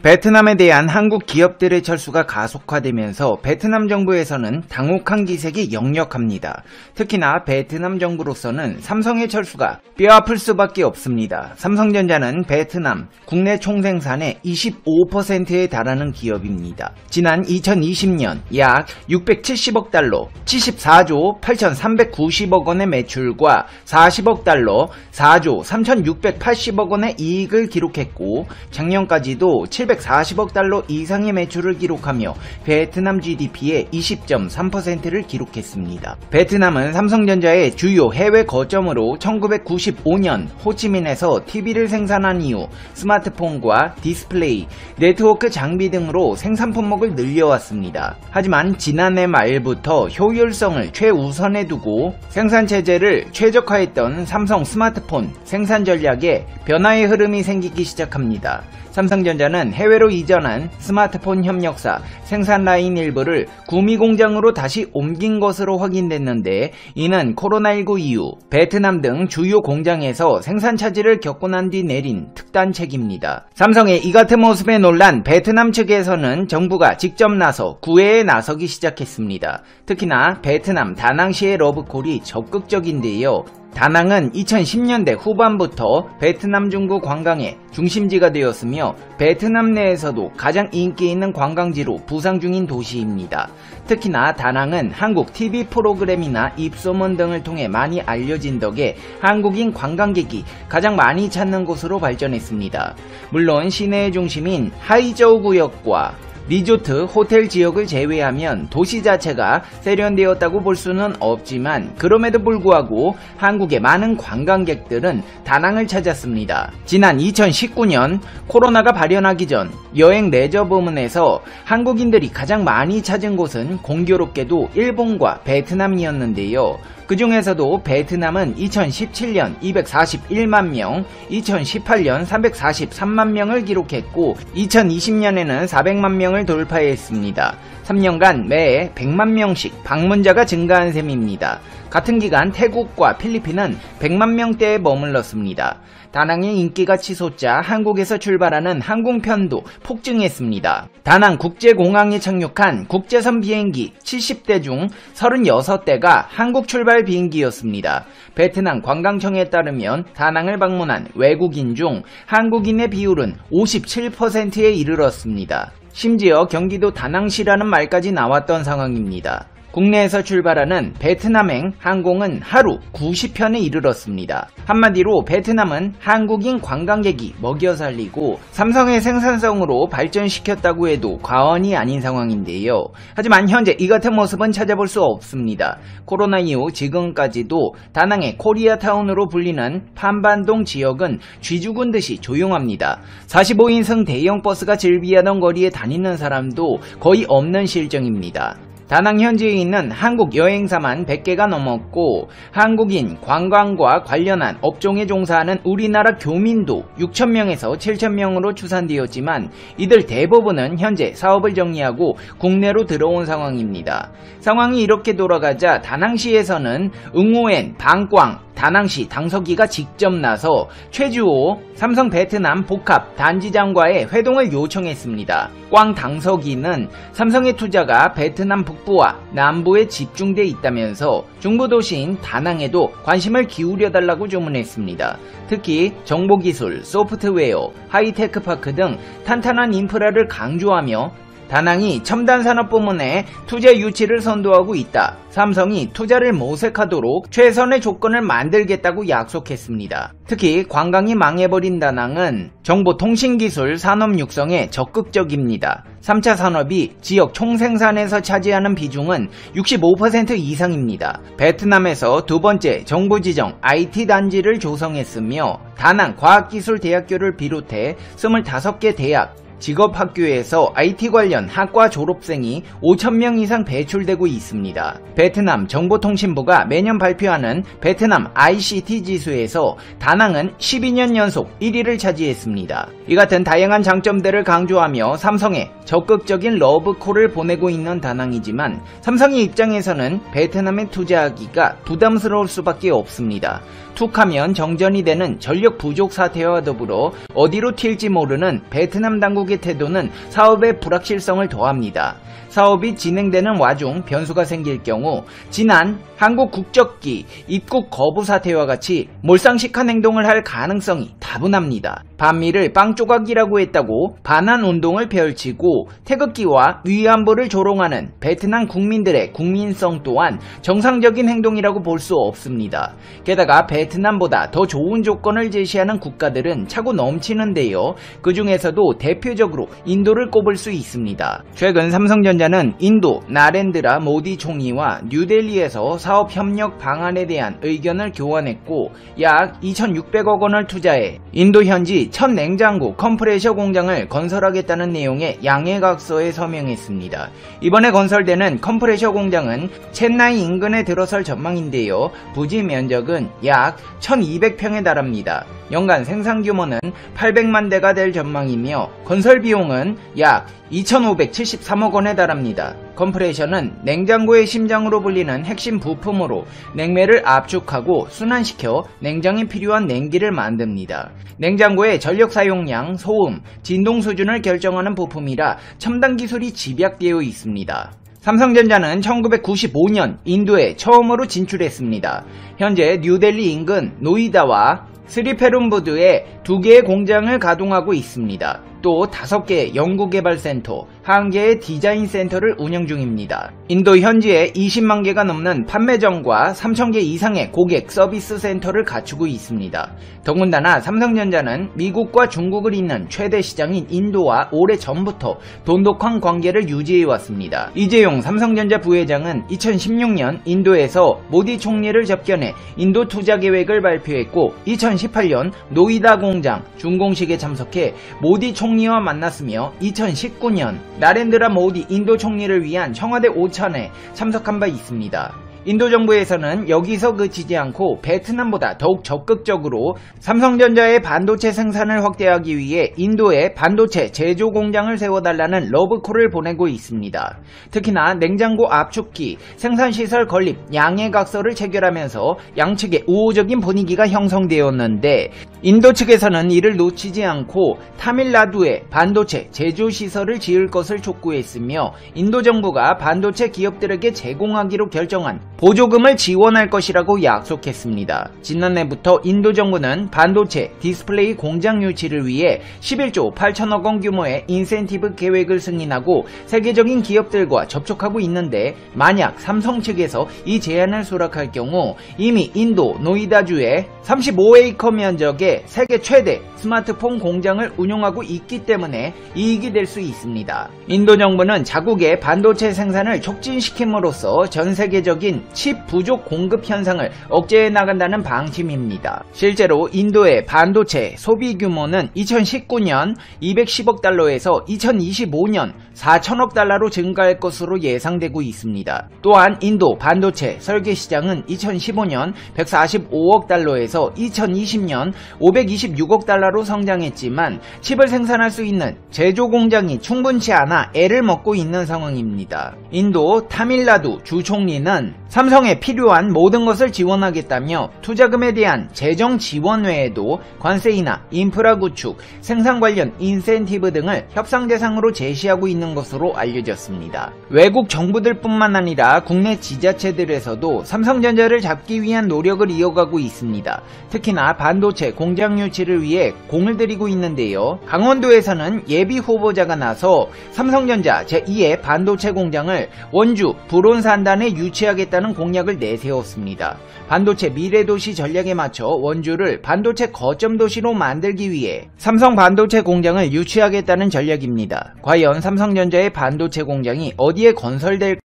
베트남에 대한 한국 기업들의 철수가 가속화되면서 베트남 정부에서는 당혹한 기색이 역력합니다. 특히나 베트남 정부로서는 삼성의 철수가 뼈아플 수밖에 없습니다. 삼성전자는 베트남 국내 총생산의 25%에 달하는 기업입니다. 지난 2020년 약 670억 달러, 74조 8,390억 원의 매출과 40억 달러, 4조 3,680억 원의 이익을 기록했고 작년까지도 740억 달러 이상의 매출을 기록하며 베트남 GDP의 20.3%를 기록했습니다. 베트남은 삼성전자의 주요 해외 거점으로 1995년 호치민에서 TV를 생산한 이후 스마트폰과 디스플레이, 네트워크 장비 등으로 생산 품목을 늘려왔습니다. 하지만 지난해 말부터 효율성을 최우선에 두고 생산체제를 최적화했던 삼성 스마트폰 생산 전략에 변화의 흐름이 생기기 시작합니다. 삼성전자는 해외로 이전한 스마트폰 협력사 생산 라인 일부를 구미 공장으로 다시 옮긴 것으로 확인됐는데 이는 코로나19 이후 베트남 등 주요 공장에서 생산 차질을 겪고 난 뒤 내린 특단책입니다. 삼성의 이 같은 모습에 놀란 베트남 측에서는 정부가 직접 나서 구애에 나서기 시작했습니다. 특히나 베트남 다낭시의 러브콜이 적극적인데요. 다낭은 2010년대 후반부터 베트남 중부 관광의 중심지가 되었으며 베트남 내에서도 가장 인기 있는 관광지로 부상 중인 도시입니다. 특히나 다낭은 한국 TV 프로그램이나 입소문 등을 통해 많이 알려진 덕에 한국인 관광객이 가장 많이 찾는 곳으로 발전했습니다. 물론 시내의 중심인 하이저우 구역과 리조트, 호텔 지역을 제외하면 도시 자체가 세련되었다고 볼 수는 없지만 그럼에도 불구하고 한국의 많은 관광객들은 다낭을 찾았습니다. 지난 2019년 코로나가 발현하기 전 여행 레저 부문에서 한국인들이 가장 많이 찾은 곳은 공교롭게도 일본과 베트남이었는데요. 그 중에서도 베트남은 2017년 241만 명, 2018년 343만 명을 기록했고 2020년에는 400만 명을 돌파했습니다. 3년간 매해 100만 명씩 방문자가 증가한 셈입니다. 같은 기간 태국과 필리핀은 100만 명대에 머물렀습니다. 다낭의 인기가 치솟자 한국에서 출발하는 항공편도 폭증했습니다. 다낭 국제공항에 착륙한 국제선 비행기 70대 중 36대가 한국 출발 비행기였습니다. 베트남 관광청에 따르면 다낭을 방문한 외국인 중 한국인의 비율은 57%에 이르렀습니다. 심지어 경기도 다낭시라는 말까지 나왔던 상황입니다. 국내에서 출발하는 베트남행 항공은 하루 90편에 이르렀습니다. 한마디로 베트남은 한국인 관광객이 먹여 살리고 삼성의 생산성으로 발전시켰다고 해도 과언이 아닌 상황인데요. 하지만 현재 이 같은 모습은 찾아볼 수 없습니다. 코로나 이후 지금까지도 다낭의 코리아타운으로 불리는 판반동 지역은 쥐죽은 듯이 조용합니다. 45인승 대형 버스가 즐비하던 거리에 다니는 사람도 거의 없는 실정입니다. 다낭 현지에 있는 한국 여행사만 100개가 넘었고 한국인 관광과 관련한 업종에 종사하는 우리나라 교민도 6,000명에서 7,000명으로 추산되었지만 이들 대부분은 현재 사업을 정리하고 국내로 들어온 상황입니다. 상황이 이렇게 돌아가자 다낭시에서는 응호엔 방광 다낭시 당서기가 직접 나서 최주호 삼성 베트남 복합 단지장과의 회동을 요청했습니다. 꽝 당서기는 삼성의 투자가 베트남 북부와 남부에 집중돼 있다면서 중부 도시인 다낭에도 관심을 기울여달라고 주문했습니다. 특히 정보기술, 소프트웨어, 하이테크파크 등 탄탄한 인프라를 강조하며 다낭이 첨단 산업 부문에 투자 유치를 선도하고 있다. 삼성이 투자를 모색하도록 최선의 조건을 만들겠다고 약속했습니다. 특히 관광이 망해버린 다낭은 정보통신기술 산업 육성에 적극적입니다. 3차 산업이 지역 총생산에서 차지하는 비중은 65% 이상입니다. 베트남에서 두 번째 정부지정 IT 단지를 조성했으며 다낭 과학기술대학교를 비롯해 25개 대학, 직업학교에서 IT 관련 학과 졸업생이 5,000명 이상 배출되고 있습니다. 베트남 정보통신부가 매년 발표하는 베트남 ICT 지수에서 다낭은 12년 연속 1위를 차지했습니다. 이 같은 다양한 장점들을 강조하며 삼성에 적극적인 러브콜을 보내고 있는 다낭이지만 삼성의 입장에서는 베트남에 투자하기가 부담스러울 수밖에 없습니다. 툭하면 정전이 되는 전력 부족 사태와 더불어 어디로 튈지 모르는 베트남 당국 당국의 태도는 사업의 불확실성을 더합니다. 사업이 진행되는 와중 변수가 생길 경우 지난 한국 국적기 입국 거부 사태와 같이 몰상식한 행동을 할 가능성이 다분합니다. 반미를 빵 조각이라고 했다고 반한 운동을 펼치고 태극기와 위안부를 조롱하는 베트남 국민들의 국민성 또한 정상적인 행동이라고 볼 수 없습니다. 게다가 베트남보다 더 좋은 조건을 제시하는 국가들은 차고 넘치는데요. 그 중에서도 대표적으로 인도를 꼽을 수 있습니다. 최근 삼성전자는 인도 나렌드라 모디 총리와 뉴델리에서 사업 협력 방안에 대한 의견을 교환했고 약 2,600억 원을 투자해 인도 현지 첫 냉장고 컴프레셔 공장을 건설하겠다는 내용의 양해각서에 서명했습니다. 이번에 건설되는 컴프레셔 공장은 첸나이 인근에 들어설 전망인데요. 부지 면적은 약 1,200평에 달합니다. 연간 생산 규모는 800만 대가 될 전망이며 건설 비용은 약 2,573억 원에 달합니다. 컴프레셔는 냉장고의 심장으로 불리는 핵심 부품으로 냉매를 압축하고 순환시켜 냉장에 필요한 냉기를 만듭니다. 냉장고의 전력 사용량, 소음, 진동 수준을 결정하는 부품이라 첨단 기술이 집약되어 있습니다. 삼성전자는 1995년 인도에 처음으로 진출했습니다. 현재 뉴델리 인근 노이다와 스리페룸부드에 2개의 공장을 가동하고 있습니다. 또 5개의 연구개발센터, 1개의 디자인센터를 운영 중입니다. 인도 현지에 20만 개가 넘는 판매점과 3,000개 이상의 고객 서비스 센터를 갖추고 있습니다. 더군다나 삼성전자는 미국과 중국을 잇는 최대 시장인 인도와 오래전부터 돈독한 관계를 유지해왔습니다. 이재용 삼성전자 부회장은 2016년 인도에서 모디 총리를 접견해 인도 투자 계획을 발표했고 2018년 노이다 공장 준공식에 참석해 모디 총리와 만났으며 2019년 나렌드라 모디 인도 총리를 위한 청와대 오찬에 참석한 바 있습니다. 인도 정부에서는 여기서 그치지 않고 베트남보다 더욱 적극적으로 삼성전자의 반도체 생산을 확대하기 위해 인도에 반도체 제조 공장을 세워달라는 러브콜을 보내고 있습니다. 특히나 냉장고 압축기, 생산시설 건립, 양해각서를 체결하면서 양측의 우호적인 분위기가 형성되었는데 인도 측에서는 이를 놓치지 않고 타밀나두에 반도체 제조시설을 지을 것을 촉구했으며 인도 정부가 반도체 기업들에게 제공하기로 결정한 보조금을 지원할 것이라고 약속했습니다. 지난해부터 인도 정부는 반도체 디스플레이 공장 유치를 위해 11조 8천억 원 규모의 인센티브 계획을 승인하고 세계적인 기업들과 접촉하고 있는데 만약 삼성 측에서 이 제안을 수락할 경우 이미 인도 노이다주에 35에이커 면적의 세계 최대 스마트폰 공장을 운영하고 있기 때문에 이익이 될 수 있습니다. 인도 정부는 자국의 반도체 생산을 촉진시킴으로써 전 세계적인 칩 부족 공급 현상을 억제해 나간다는 방침입니다. 실제로 인도의 반도체 소비 규모는 2019년 210억 달러에서 2025년 4천억 달러로 증가할 것으로 예상되고 있습니다. 또한 인도 반도체 설계 시장은 2015년 145억 달러에서 2020년 526억 달러로 성장했지만 칩을 생산할 수 있는 제조 공장이 충분치 않아 애를 먹고 있는 상황입니다. 인도 타밀나두 주 총리는 삼성에 필요한 모든 것을 지원하겠다며 투자금에 대한 재정 지원 외에도 관세이나 인프라 구축, 생산 관련 인센티브 등을 협상 대상으로 제시하고 있는 것으로 알려졌습니다. 외국 정부들뿐만 아니라 국내 지자체들에서도 삼성전자를 잡기 위한 노력을 이어가고 있습니다. 특히나 반도체 공장 유치를 위해 공을 들이고 있는데요. 강원도에서는 예비 후보자가 나서 삼성전자 제2의 반도체 공장을 원주 불온산단에 유치하겠다는 공약을 내세웠습니다. 반도체 미래도시 전략에 맞춰 원주를 반도체 거점 도시로 만들기 위해 삼성 반도체 공장을 유치하겠다는 전략입니다. 과연 삼성전자의 반도체 공장이 어디에 건설될까?